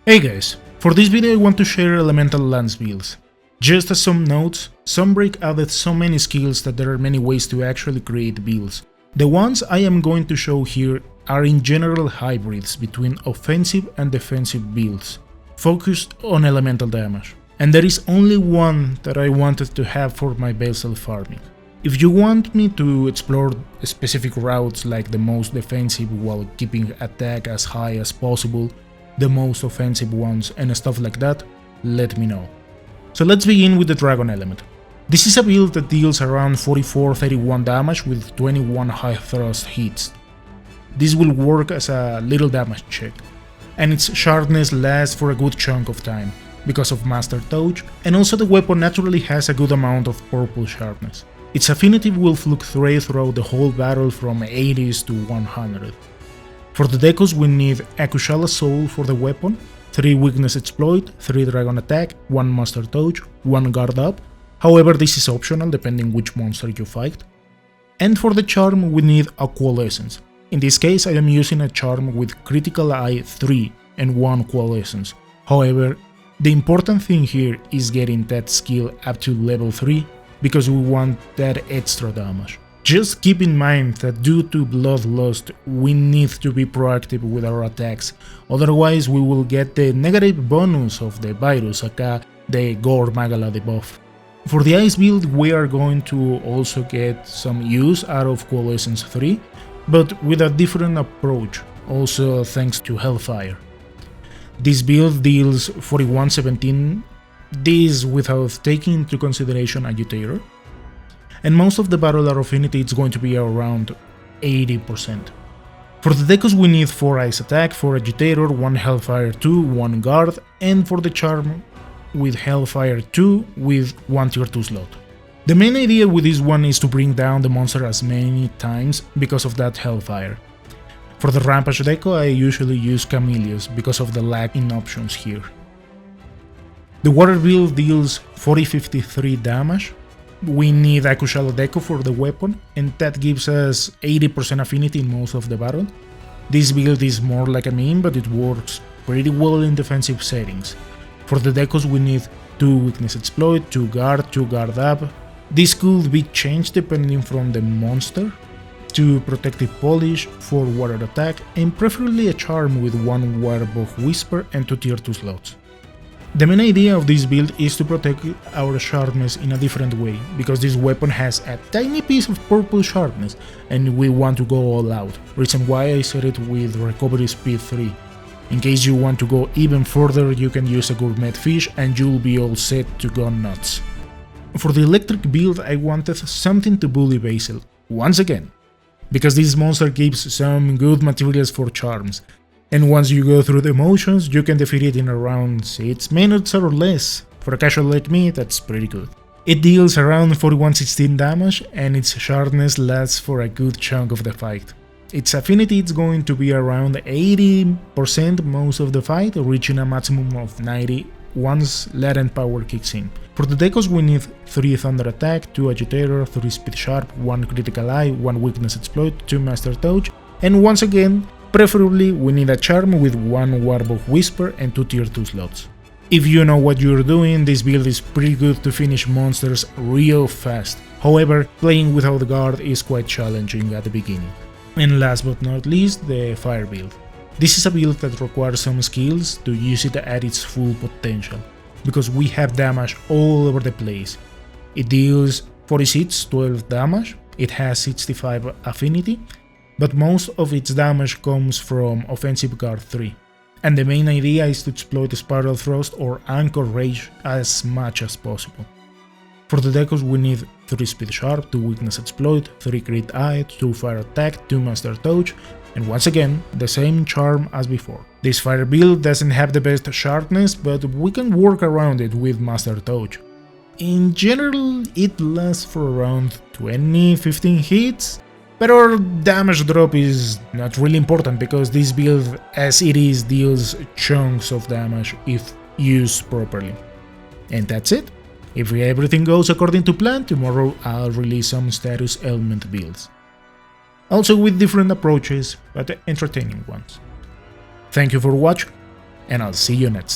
Hey guys, for this video I want to share elemental lance builds. Just as some notes, Sunbreak added so many skills that there are many ways to actually create builds. The ones I am going to show here are in general hybrids between offensive and defensive builds, focused on elemental damage. And there is only one that I wanted to have for my basal farming. If you want me to explore specific routes like the most defensive while keeping attack as high as possible, the most offensive ones and stuff like that, let me know. So let's begin with the dragon element. This is a build that deals around 44-31 damage with 21 high thrust hits. This will work as a little damage check, and its sharpness lasts for a good chunk of time because of Master Touch, and also the weapon naturally has a good amount of purple sharpness. Its affinity will fluctuate throughout the whole battle from 80s to 100. For the decos we need Akushala Soul for the weapon, 3 Weakness Exploit, 3 Dragon Attack, 1 Master Touch, 1 Guard Up, however this is optional depending which monster you fight. And for the charm we need a Coalescence. In this case I am using a charm with Critical Eye 3 and 1 Coalescence, however the important thing here is getting that skill up to level 3 because we want that extra damage. Just keep in mind that due to Bloodlust we need to be proactive with our attacks, otherwise we will get the negative bonus of the virus, aka the Gore Magala debuff. For the ice build we are going to also get some use out of Coalescence 3, but with a different approach, also thanks to Hellfire. This build deals 41-17, this without taking into consideration Agitator, and most of the battle arrow affinity is going to be around 80%. For the decos we need 4 ice attack, 4 agitator, 1 hellfire 2, 1 guard, and for the charm with hellfire 2 with 1 tier 2 slot. The main idea with this one is to bring down the monster as many times because of that hellfire. For the rampage deco I usually use Camellias because of the lag in options here. The water build deals 40-53 damage. We need Akushala Deco for the weapon, and that gives us 80% affinity in most of the battle. This build is more like a meme, but it works pretty well in defensive settings. For the decos we need 2 Weakness Exploit, 2 Guard Up. This could be changed depending from the monster, 2 Protective Polish, 4 Water Attack, and preferably a charm with 1 Wirebug Whisper and 2 tier 2 slots. The main idea of this build is to protect our sharpness in a different way, because this weapon has a tiny piece of purple sharpness and we want to go all out, reason why I set it with Recovery Speed 3. In case you want to go even further you can use a Gourmet Fish and you'll be all set to go nuts. For the electric build I wanted something to bully Basil, once again, because this monster gives some good materials for charms. And once you go through the motions, you can defeat it in around 6 minutes or less. For a casual like me, that's pretty good. It deals around 41-16 damage, and its sharpness lasts for a good chunk of the fight. Its affinity is going to be around 80% most of the fight, reaching a maximum of 90 once latent power kicks in. For the decos we need 3 Thunder Attack, 2 Agitator, 3 Speed Sharp, 1 Critical Eye, 1 Weakness Exploit, 2 Master Touch, and once again, preferably we need a charm with 1 Warbug Whisper and 2 tier 2 slots. If you know what you're doing, this build is pretty good to finish monsters real fast, however playing without guard is quite challenging at the beginning. And last but not least, the fire build. This is a build that requires some skills to use it at its full potential, because we have damage all over the place. It deals 46-12 damage, it has 65 affinity, but most of its damage comes from Offensive Guard 3, and the main idea is to exploit Spiral Thrust or Anchor Rage as much as possible. For the decos we need 3 Speed Sharp, 2 Weakness Exploit, 3 Crit Eye, 2 Fire Attack, 2 Master Touch, and once again, the same charm as before. This fire build doesn't have the best sharpness, but we can work around it with Master Touch. In general, it lasts for around 20-15 hits, but our damage drop is not really important because this build as it is deals chunks of damage if used properly. And that's it. If everything goes according to plan, tomorrow I'll release some status element builds. Also with different approaches, but entertaining ones. Thank you for watching, and I'll see you next time.